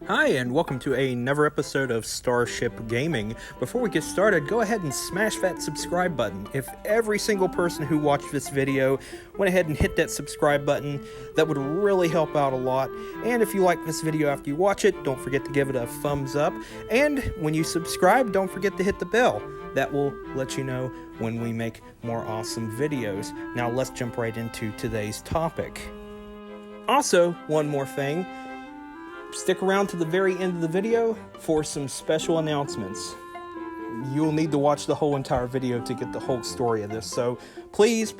Hi, and welcome to another episode of Starship Gaming. Before we get started, go ahead and smash that subscribe button. If every single person who watched this video went ahead and hit that subscribe button, that would really help out a lot. And if you like this video after you watch it, don't forget to give it a thumbs up. And when you subscribe, don't forget to hit the bell. That will let you know when we make more awesome videos. Now let's jump right into today's topic. Also, one more thing. Stick around to the very end of the video for some special announcements. You'll need to watch the whole entire video to get the whole story of this, so please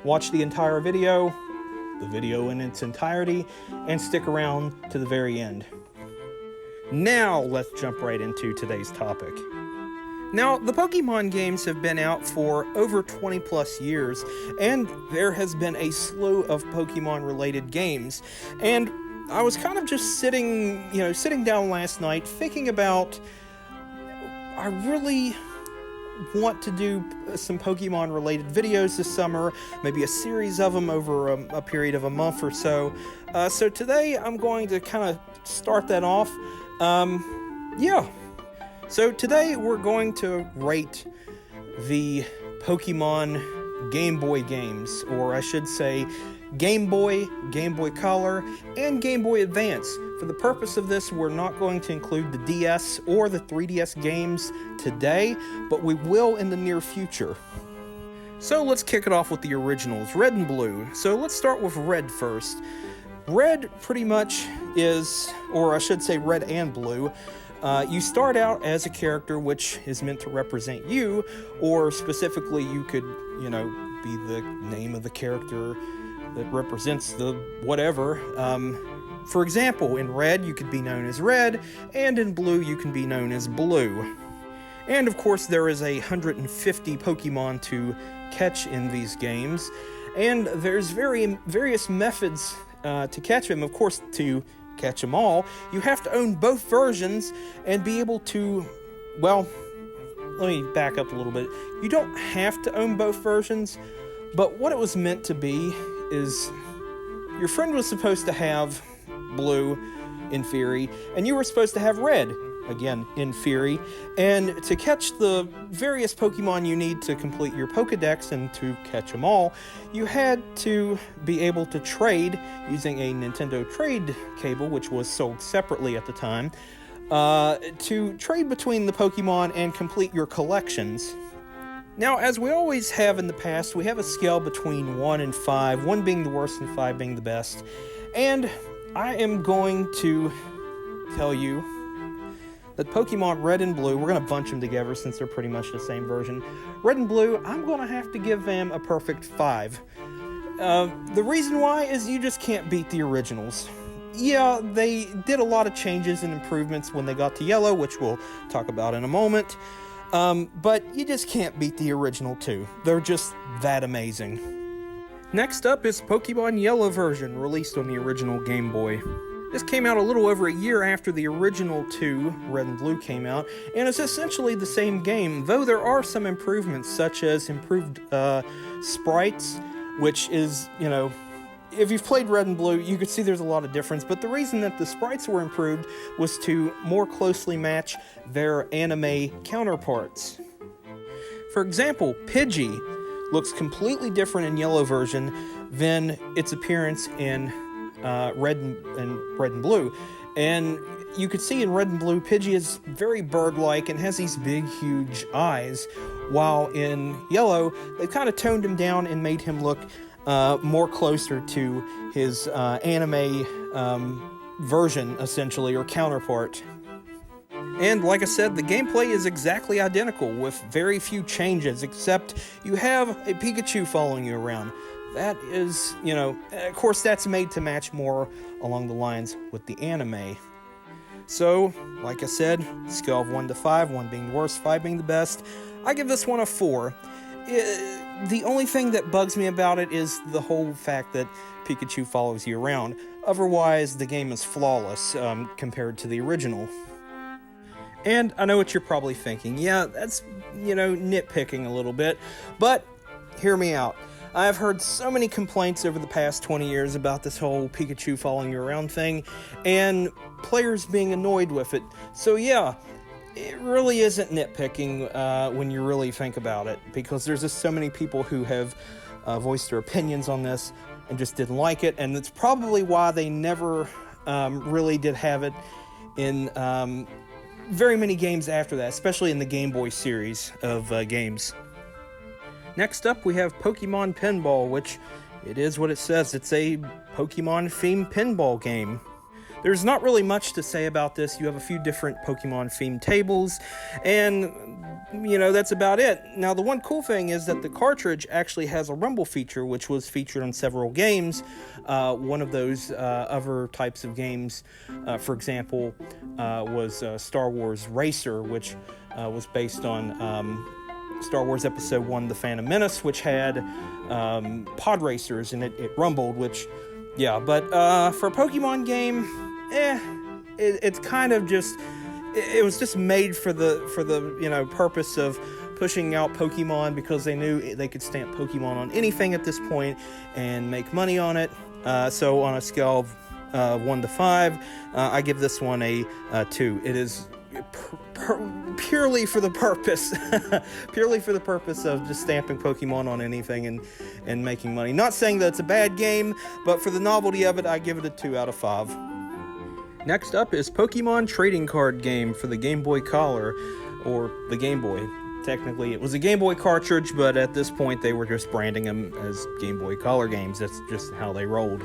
watch the entire video in its entirety, and stick around to the very end. Now let's jump right into today's topic. Now, the Pokemon games have been out for over 20 plus years, and there has been a slew of Pokemon related games, and I was kind of just sitting down last night thinking about, I really want to do some Pokemon related videos this summer, maybe a series of them over a period of a month or so. So today I'm going to kind of start that off. So today we're going to rate the Pokemon Game Boy games, or I should say Game Boy, Game Boy Color, and Game Boy Advance. For the purpose of this, we're not going to include the DS or the 3DS games today, but we will in the near future. So let's kick it off with the originals, Red and Blue. So let's start with Red first. Red pretty much is, or I should say Red and Blue, you start out as a character which is meant to represent you, or specifically you could, be the name of the character that represents the whatever. For example, in Red you could be known as Red, and in Blue you can be known as Blue. And of course there is 150 Pokemon to catch in these games, and there's various methods to catch them. Of course, to catch them all, you have to own both versions and be able to, well, let me back up a little bit. You don't have to own both versions, but what it was meant to be is your friend was supposed to have Blue in theory, and you were supposed to have Red, again, in theory, and to catch the various Pokemon you need to complete your Pokedex and to catch them all, you had to be able to trade using a Nintendo trade cable, which was sold separately at the time, to trade between the Pokemon and complete your collections. Now, as we always have in the past, we have a scale between 1 and 5, 1 being the worst and 5 being the best, and I am going to tell you that Pokemon Red and Blue, we're going to bunch them together since they're pretty much the same version. Red and Blue, I'm going to have to give them a perfect 5. The reason why is you just can't beat the originals. Yeah, they did a lot of changes and improvements when they got to Yellow, which we'll talk about in a moment. But you just can't beat the original two. They're just that amazing. Next up is Pokemon Yellow version, released on the original Game Boy. This came out a little over a year after the original two, Red and Blue, came out, and it's essentially the same game, though there are some improvements, such as improved sprites, which is, if you've played Red and Blue, you could see there's a lot of difference, but the reason that the sprites were improved was to more closely match their anime counterparts. For example, Pidgey looks completely different in Yellow version than its appearance in Red and Blue. And you could see in Red and Blue, Pidgey is very bird-like and has these big, huge eyes, while in Yellow, they kind of toned him down and made him look more closer to his anime version, essentially, or counterpart. And like I said, the gameplay is exactly identical, with very few changes, except you have a Pikachu following you around. That is, of course that's made to match more along the lines with the anime. So, like I said, scale of 1 to 5, 1 being the worst, 5 being the best, I give this one a 4. The only thing that bugs me about it is the whole fact that Pikachu follows you around. Otherwise, the game is flawless compared to the original. And I know what you're probably thinking. Yeah, that's, nitpicking a little bit. But, hear me out. I've heard so many complaints over the past 20 years about this whole Pikachu following you around thing, and players being annoyed with it. So yeah, it really isn't nitpicking when you really think about it, because there's just so many people who have voiced their opinions on this and just didn't like it, and it's probably why they never really did have it in very many games after that, especially in the Game Boy series of games. Next up, we have Pokemon Pinball, which it is what it says. It's a Pokemon-themed pinball game. There's not really much to say about this. You have a few different Pokemon-themed tables, and, that's about it. Now, the one cool thing is that the cartridge actually has a rumble feature, which was featured on several games. One of those other types of games, for example, was Star Wars Racer, which was based on Star Wars Episode 1, The Phantom Menace, which had pod racers, and it rumbled, which, yeah. But for a Pokemon game, it's kind of just, it was just made for the purpose of pushing out Pokemon, because they knew they could stamp Pokemon on anything at this point and make money on it. So on a scale of 1 to 5, I give this one a 2. It is purely for the purpose of just stamping Pokemon on anything and making money. Not saying that it's a bad game, but for the novelty of it, I give it a 2 out of 5. Next up is Pokemon Trading Card Game for the Game Boy Color, or the Game Boy. Technically, it was a Game Boy cartridge, but at this point, they were just branding them as Game Boy Color games. That's just how they rolled.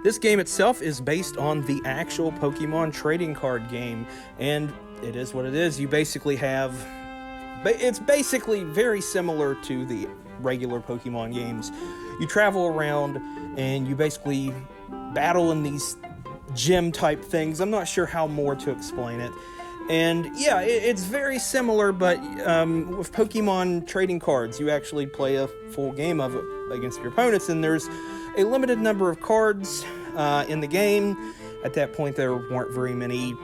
This game itself is based on the actual Pokemon trading card game, and it is what it is. You basically have... It's basically very similar to the regular Pokemon games. You travel around, and you basically battle in these gym-type things. I'm not sure how more to explain it. And yeah, it's very similar, but with Pokemon trading cards, you actually play a full game of it against your opponents, and there's a limited number of cards in the game. At that point, there weren't very many,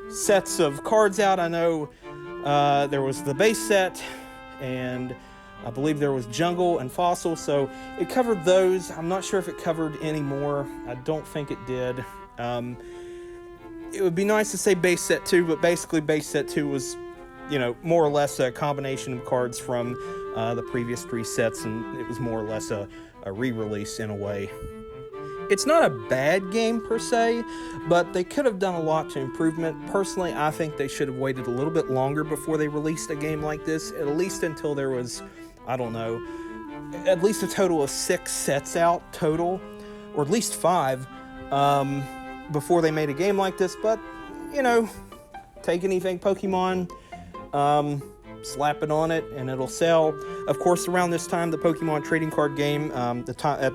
sets of cards out. I know there was the base set, and I believe there was Jungle and Fossil, so it covered those. I'm not sure if it covered any more. I don't think it did. It would be nice to say base set 2, but basically base set 2 was, more or less a combination of cards from the previous 3 sets, and it was more or less a re-release in a way. It's not a bad game per se, but they could have done a lot to improvement. Personally, I think they should have waited a little bit longer before they released a game like this, at least until there was, at least a total of 6 sets out total, or at least 5, before they made a game like this. But, take anything Pokemon, slap it on it, and it'll sell. Of course, around this time, the Pokemon trading card game, at the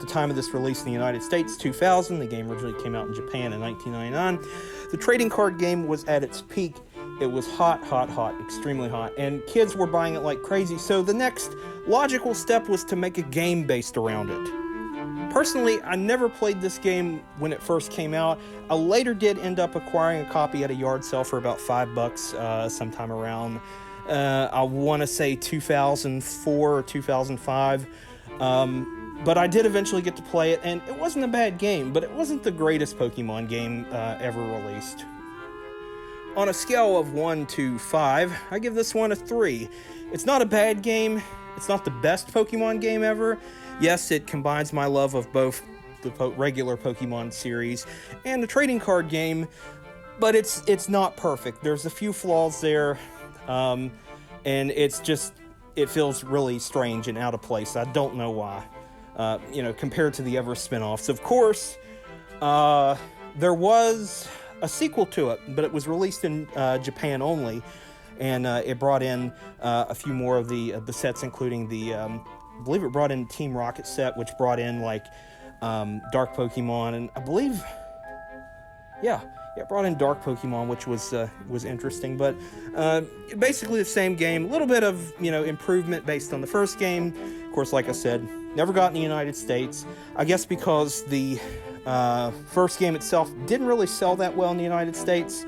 time of this release in the United States, 2000, the game originally came out in Japan in 1999, the trading card game was at its peak. It was hot, extremely hot, and kids were buying it like crazy, so the next logical step was to make a game based around it. Personally, I never played this game when it first came out. I later did end up acquiring a copy at a yard sale for about $5 sometime around I want to say 2004 or 2005, but I did eventually get to play it, and it wasn't a bad game, but it wasn't the greatest Pokemon game ever released. On a scale of 1 to 5, I give this one a 3. It's not a bad game, it's not the best Pokemon game ever. Yes, it combines my love of both the regular Pokemon series and the trading card game, but it's not perfect. There's a few flaws there. And it feels really strange and out of place. I don't know why, compared to the other spin-offs. Of course, there was a sequel to it, but it was released in Japan only, and it brought in a few more of the sets, including I believe it brought in Team Rocket set, which brought in Dark Pokemon, and I believe, it brought in Dark Pokemon, which was interesting, but basically the same game. A little bit of improvement based on the first game. Of course, like I said, never got in the United States. I guess because the first game itself didn't really sell that well in the United States.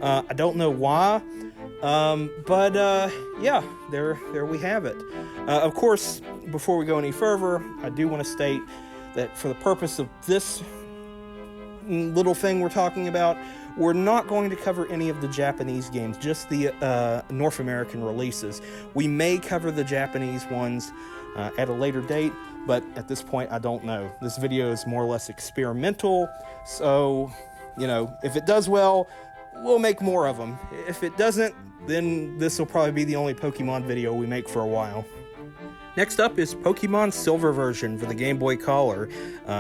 I don't know why. Yeah, there we have it. Of course, before we go any further, I do want to state that for the purpose of this little thing we're talking about, we're not going to cover any of the Japanese games, just the North American releases. We may cover the Japanese ones at a later date, but at this point, I don't know. This video is more or less experimental, so, you know, if it does well, we'll make more of them. If it doesn't, then this will probably be the only Pokemon video we make for a while. Next up is Pokemon Silver version for the Game Boy Color,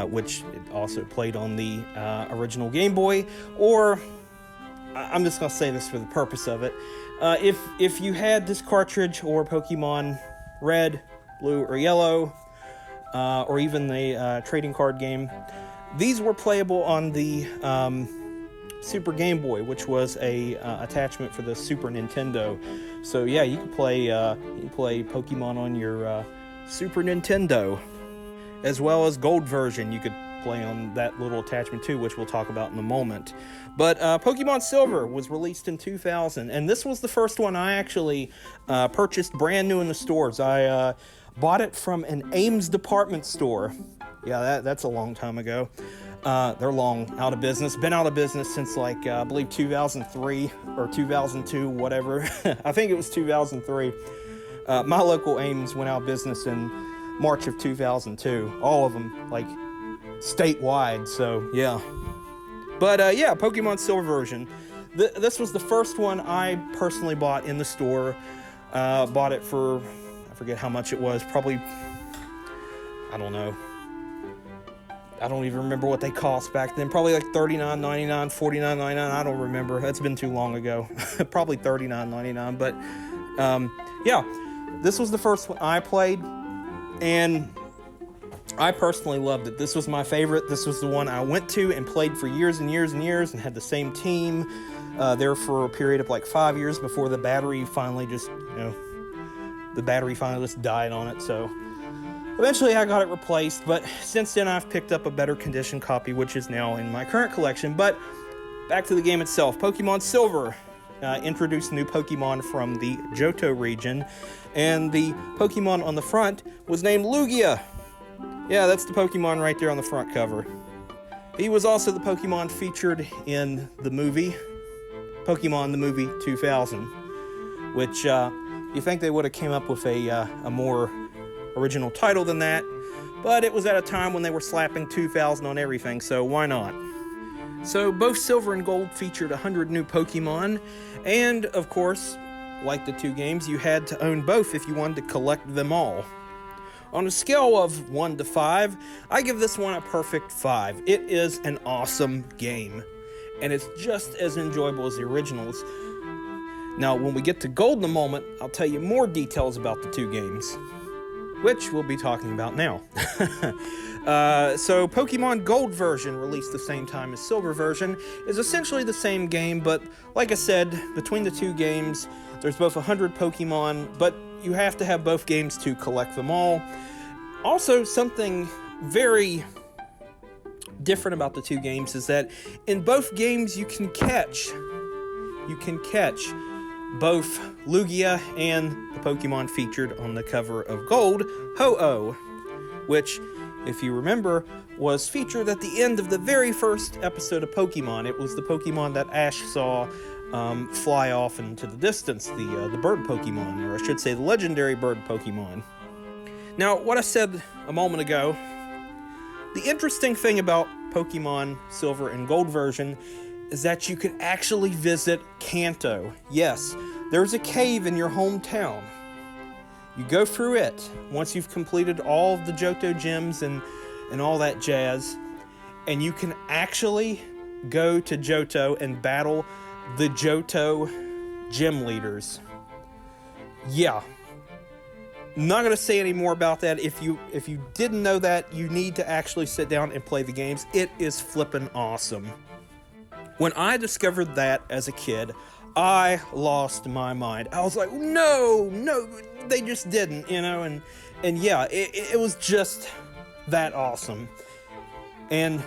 which also played on the original Game Boy, or I'm just going to say this for the purpose of it. If you had this cartridge or Pokemon Red, Blue, or Yellow, or even the trading card game, these were playable on the Super Game Boy, which was a attachment for the Super Nintendo. So yeah, you can play Pokemon on your Super Nintendo, as well as Gold version. You could play on that little attachment too, which we'll talk about in a moment. But Pokemon Silver was released in 2000, and this was the first one I actually purchased brand new in the stores. I bought it from an Ames department store. Yeah, that's a long time ago. They're long out of business. Been out of business since, like, I believe 2003 or 2002, whatever. I think it was 2003. My local Ames went out of business in March of 2002. All of them, like, statewide, so yeah. But, yeah, Pokemon Silver version. This was the first one I personally bought in the store. Bought it for, I forget how much it was, probably, I don't know. I don't even remember what they cost back then. Probably like $39.99, $49.99. I don't remember. That's been too long ago. Probably $39.99. But yeah, this was the first one I played, and I personally loved it. This was my favorite. This was the one I went to and played for years and years and years, and had the same team there for a period of like 5 years before the battery finally just, died on it. So eventually I got it replaced, but since then I've picked up a better condition copy, which is now in my current collection. But back to the game itself. Pokemon Silver introduced new Pokemon from the Johto region, and the Pokemon on the front was named Lugia. Yeah, that's the Pokemon right there on the front cover. He was also the Pokemon featured in the movie, Pokemon the Movie 2000, which you think they would have came up with a more original title than that, but it was at a time when they were slapping 2000 on everything, so why not? So both Silver and Gold featured 100 new Pokemon, and of course, like the two games, you had to own both if you wanted to collect them all. On a scale of 1 to 5, I give this one a perfect 5. It is an awesome game, and it's just as enjoyable as the originals. Now, when we get to Gold in a moment, I'll tell you more details about the two games, which we'll be talking about now. So Pokemon Gold version, released the same time as Silver version, is essentially the same game, but like I said, between the two games, there's both 100 Pokemon, but you have to have both games to collect them all. Also, something very different about the two games is that in both games you can catch both Lugia and the Pokemon featured on the cover of Gold, Ho-Oh, which, if you remember, was featured at the end of the very first episode of Pokemon. It was the Pokemon that Ash saw fly off into the distance, the bird Pokemon, or I should say the legendary bird Pokemon. Now, what I said a moment ago, the interesting thing about Pokemon Silver and Gold version is that you can actually visit Kanto. Yes, there's a cave in your hometown. You go through it once you've completed all of the Johto gyms and all that jazz, and you can actually go to Johto and battle the Johto gym leaders. Yeah. Not going to say any more about that. If you didn't know that, you need to actually sit down and play the games. It is flippin' awesome. When I discovered that as a kid, I lost my mind. I was like, no, they just didn't, and yeah, it was just that awesome. And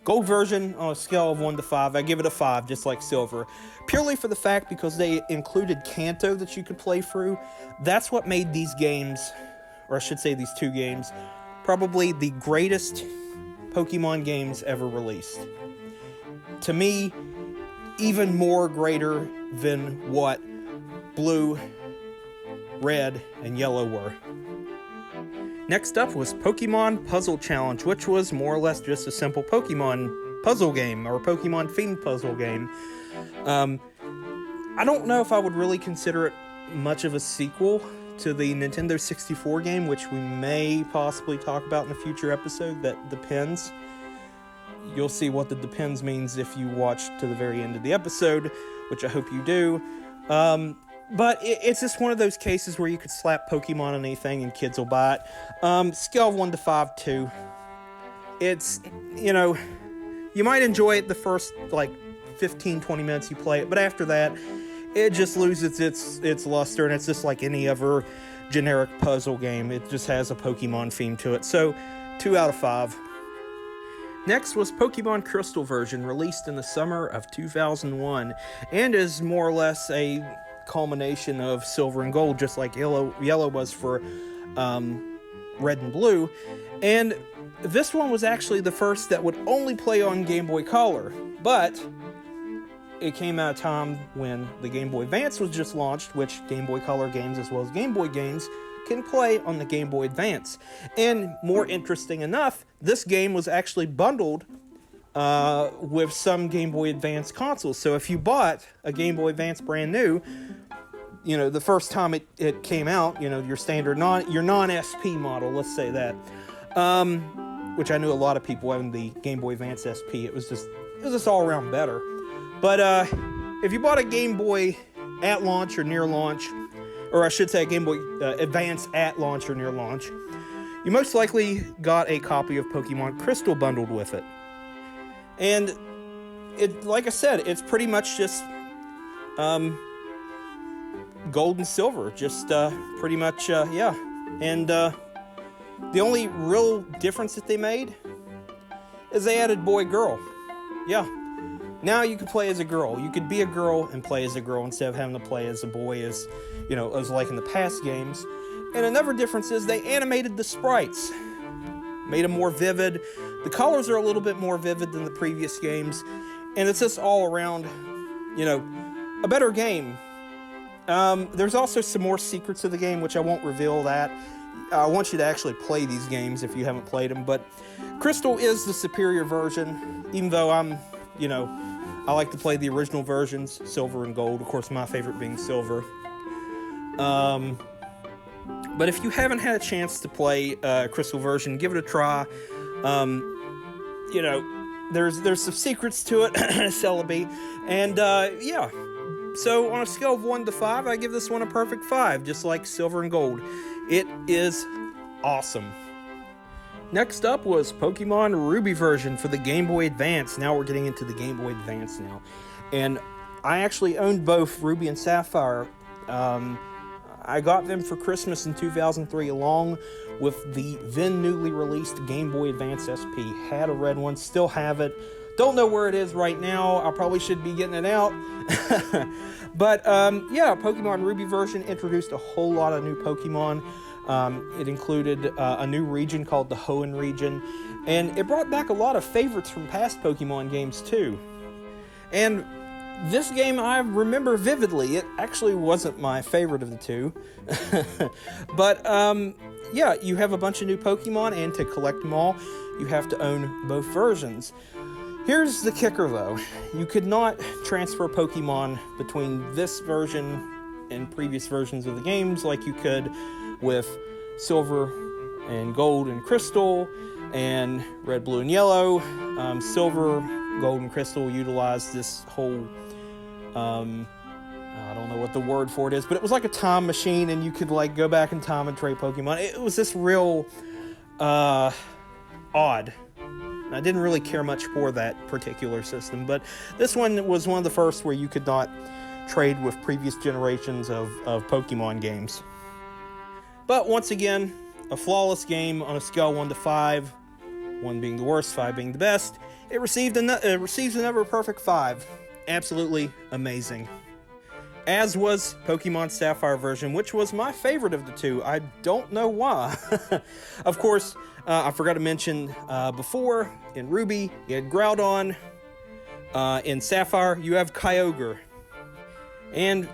Gold version, on a scale of 1 to 5, I give it a 5, just like silver. Purely for the fact because they included Kanto that you could play through. That's what made these games, or I should say these two games, probably the greatest Pokemon games ever released. To me, even more greater than what Blue, Red, and Yellow were. Next up was Pokemon Puzzle Challenge, which was more or less just a simple Pokemon puzzle game, or Pokemon themed puzzle game. I don't know if I would really consider it much of a sequel to the Nintendo 64 game, which we may possibly talk about in a future episode. That depends. You'll see what the depends means if you watch to the very end of the episode, which I hope you do. But it's just one of those cases where you could slap Pokemon on anything and kids will buy it. Scale of 1 to 5, 2. It's, you might enjoy it the first, 15, 20 minutes you play it, but after that, it just loses its luster, and it's just like any other generic puzzle game. It just has a Pokemon theme to it. So, 2 out of 5. Next was Pokemon Crystal version, released in the summer of 2001, and is more or less a culmination of Silver and Gold, just like Yellow was for Red and Blue. And this one was actually the first that would only play on Game Boy Color, but it came at a time when the Game Boy Advance was just launched, which Game Boy Color games as well as Game Boy games can play on the Game Boy Advance. And more interesting enough, this game was actually bundled with some Game Boy Advance consoles. So if you bought a Game Boy Advance brand new, the first time it came out, your standard your non-SP model, let's say that, which I knew a lot of people having the Game Boy Advance SP. It was just all around better. But if you bought a Game Boy at launch or near launch, or I should say a Game Boy Advance at launch or near launch, you most likely got a copy of Pokemon Crystal bundled with it. And like I said, it's pretty much just gold and silver, just pretty much, yeah. And the only real difference that they made is they added boy-girl. Yeah. Now you can play as a girl. You could be a girl and play as a girl instead of having to play as a boy, as like in the past games. And another difference is they animated the sprites, made them more vivid. The colors are a little bit more vivid than the previous games, and it's just all around, a better game. There's also some more secrets of the game, which I won't reveal that. I want you to actually play these games if you haven't played them, but Crystal is the superior version, even though I like to play the original versions, Silver and Gold, of course my favorite being Silver. But if you haven't had a chance to play Crystal version, give it a try. There's some secrets to it, Celebi, and yeah. So on a scale of 1 to 5, I give this one a perfect 5, just like Silver and Gold. It is awesome. Next up was Pokemon Ruby version for the Game Boy Advance. Now we're getting into the Game Boy Advance now. And I actually owned both Ruby and Sapphire. I got them for Christmas in 2003 along with the then newly released Game Boy Advance SP. Had a red one, still have it. Don't know where it is right now. I probably should be getting it out. But yeah, Pokemon Ruby version introduced a whole lot of new Pokemon. It included a new region called the Hoenn region, and it brought back a lot of favorites from past Pokemon games too. And this game I remember vividly. It actually wasn't my favorite of the two. But yeah, you have a bunch of new Pokemon, and to collect them all, you have to own both versions. Here's the kicker though. You could not transfer Pokemon between this version and previous versions of the games like you could with Silver and Gold and Crystal and Red, Blue, and Yellow. Silver, Gold, and Crystal utilized this whole, I don't know what the word for it is, but it was like a time machine, and you could go back in time and trade Pokemon. It was this real odd. I didn't really care much for that particular system, but this one was one of the first where you could not trade with previous generations of Pokemon games. But once again, a flawless game on a scale 1 to 5, 1 being the worst, 5 being the best. It receives another perfect 5. Absolutely amazing. As was Pokemon Sapphire version, which was my favorite of the two. I don't know why. Of course, I forgot to mention before, in Ruby, you had Groudon. In Sapphire, you have Kyogre. And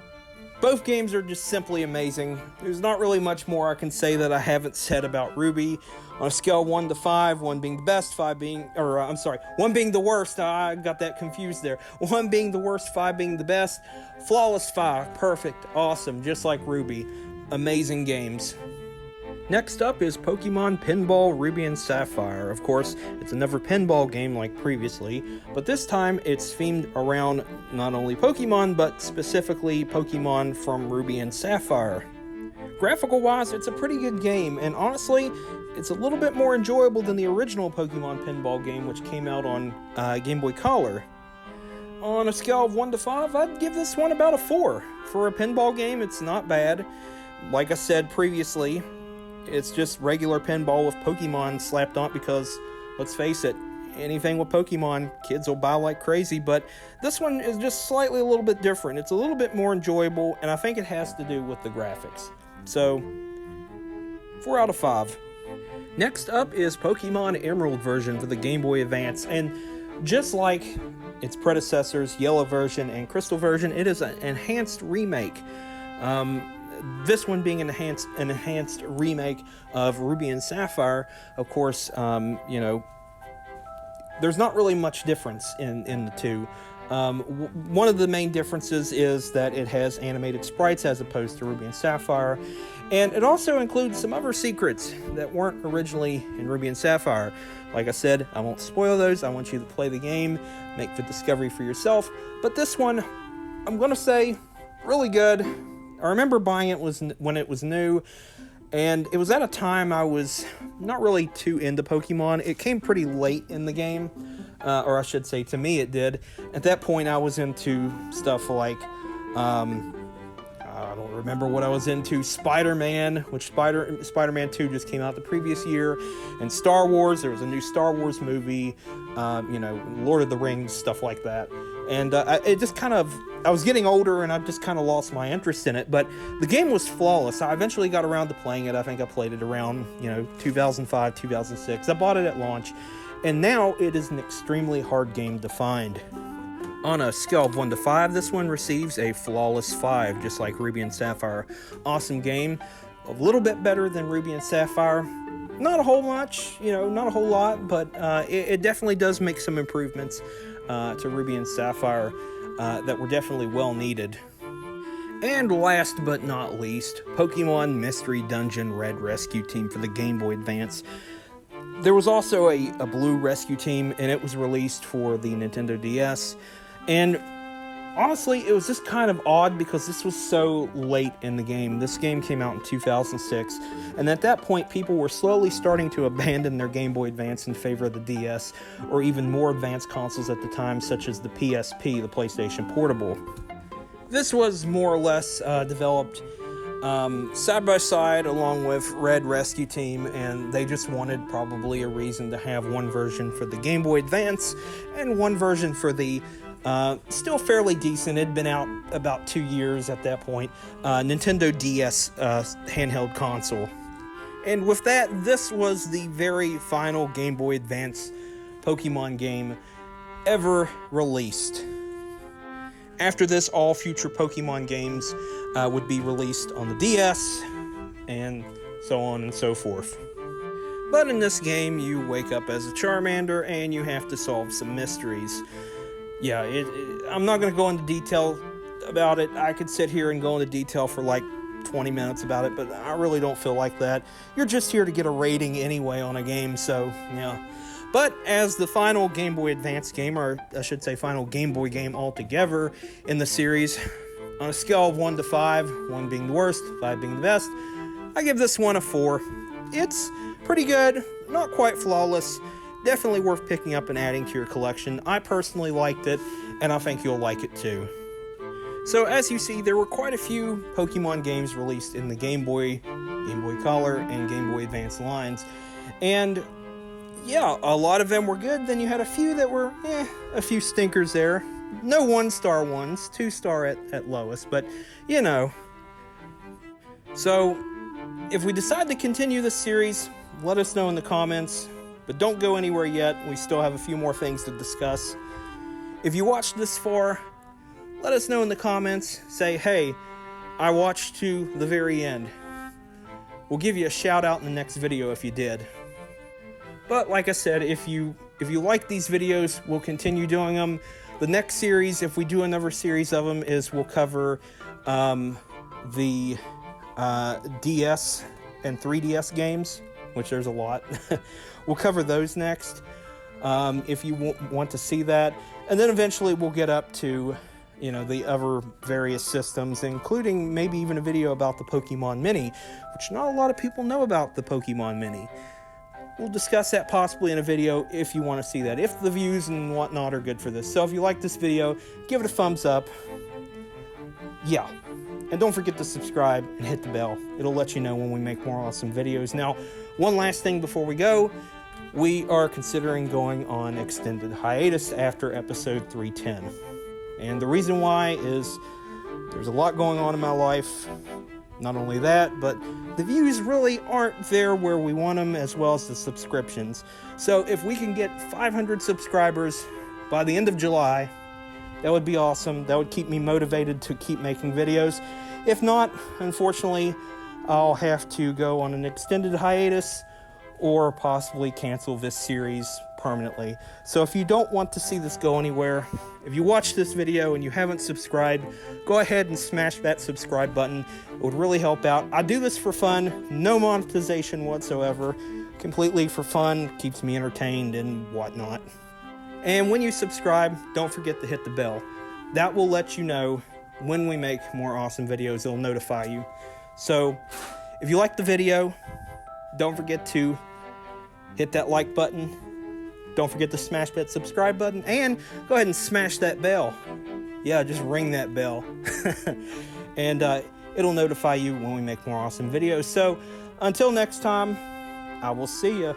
both games are just simply amazing. There's not really much more I can say that I haven't said about Ruby. On a scale of 1 to 5, 1 being the best, 1 being the worst. I got that confused there. 1 being the worst, 5 being the best. Flawless 5, perfect, awesome, just like Ruby. Amazing games. Next up is Pokemon Pinball Ruby and Sapphire. Of course, it's another pinball game like previously, but this time it's themed around not only Pokemon, but specifically Pokemon from Ruby and Sapphire. Graphical-wise, it's a pretty good game, and honestly, it's a little bit more enjoyable than the original Pokemon pinball game, which came out on Game Boy Color. On a scale of 1 to 5, I'd give this one about a 4. For a pinball game, it's not bad. Like I said previously, it's just regular pinball with Pokemon slapped on, because, let's face it, anything with Pokemon, kids will buy like crazy, but this one is just slightly a little bit different. It's a little bit more enjoyable, and I think it has to do with the graphics. So, 4 out of 5. Next up is Pokemon Emerald version for the Game Boy Advance, and just like its predecessors, Yellow version and Crystal version, it is an enhanced remake. This one being an enhanced remake of Ruby and Sapphire. Of course, there's not really much difference in the two. One of the main differences is that it has animated sprites as opposed to Ruby and Sapphire, and it also includes some other secrets that weren't originally in Ruby and Sapphire. Like I said, I won't spoil those. I want you to play the game, make the discovery for yourself. But this one, I'm going to say, really good. I remember buying it when it was new, and it was at a time I was not really too into Pokemon. It came pretty late in the game, or I should say, to me it did. At that point, I was into stuff like, I don't remember what I was into, Spider-Man, which Spider-Man 2 just came out the previous year, and Star Wars. There was a new Star Wars movie, Lord of the Rings, stuff like that. And I was getting older, and I just kind of lost my interest in it, but the game was flawless. I eventually got around to playing it. I think I played it around, 2005, 2006. I bought it at launch, and now it is an extremely hard game to find. On a scale of 1 to 5, this one receives a flawless 5, just like Ruby and Sapphire. Awesome game. A little bit better than Ruby and Sapphire. Not a whole much, not a whole lot, but it definitely does make some improvements to Ruby and Sapphire that were definitely well needed. And last but not least, Pokemon Mystery Dungeon Red Rescue Team for the Game Boy Advance. There was also a blue rescue team, and it was released for the Nintendo DS. And honestly, it was just kind of odd because this was so late in the game. This game came out in 2006, and at that point, people were slowly starting to abandon their Game Boy Advance in favor of the DS, or even more advanced consoles at the time, such as the PSP, the PlayStation Portable. This was more or less developed side by side along with Red Rescue Team, and they just wanted probably a reason to have one version for the Game Boy Advance and one version for the still fairly decent, it had been out about 2 years at that point, Nintendo DS handheld console. And with that, this was the very final Game Boy Advance Pokemon game ever released. After this, all future Pokemon games would be released on the DS, and so on and so forth. But in this game, you wake up as a Charmander, and you have to solve some mysteries. Yeah, I'm not going to go into detail about it. I could sit here and go into detail for like 20 minutes about it, but I really don't feel like that. You're just here to get a rating anyway on a game, so yeah. But as the final Game Boy Advance game, or I should say final Game Boy game altogether in the series, on a scale of 1 to 5, 1 being the worst, 5 being the best, I give this one a 4. It's pretty good, not quite flawless, definitely worth picking up and adding to your collection. I personally liked it, and I think you'll like it too. So as you see, there were quite a few Pokemon games released in the Game Boy Color, and Game Boy Advance lines, and yeah, a lot of them were good. Then you had a few that were, a few stinkers there. No 1-star ones, 2-star at lowest, but you know. So, if we decide to continue this series, let us know in the comments. But don't go anywhere yet. We still have a few more things to discuss. If you watched this far, let us know in the comments. Say, hey, I watched to the very end. We'll give you a shout out in the next video if you did. But like I said, if you like these videos, we'll continue doing them. The next series, if we do another series of them, is we'll cover the DS and 3DS games, which there's a lot. We'll cover those next, if you want to see that. And then eventually we'll get up to, the other various systems, including maybe even a video about the Pokemon Mini, which not a lot of people know about the Pokemon Mini. We'll discuss that possibly in a video if you want to see that, if the views and whatnot are good for this. So if you like this video, give it a thumbs up. Yeah. And don't forget to subscribe and hit the bell. It'll let you know when we make more awesome videos. Now, one last thing before we go. We are considering going on extended hiatus after episode 310. And the reason why is there's a lot going on in my life. Not only that, but the views really aren't there where we want them, as well as the subscriptions. So if we can get 500 subscribers by the end of July, that would be awesome. That would keep me motivated to keep making videos. If not, unfortunately, I'll have to go on an extended hiatus or possibly cancel this series permanently. So if you don't want to see this go anywhere, if you watch this video and you haven't subscribed, go ahead and smash that subscribe button. It would really help out. I do this for fun, no monetization whatsoever, completely for fun, keeps me entertained and whatnot. And when you subscribe, don't forget to hit the bell. That will let you know when we make more awesome videos. It'll notify you. So if you like the video, don't forget to hit that like button. Don't forget to smash that subscribe button, and go ahead and smash that bell. Yeah, just ring that bell. And it'll notify you when we make more awesome videos. So until next time, I will see ya.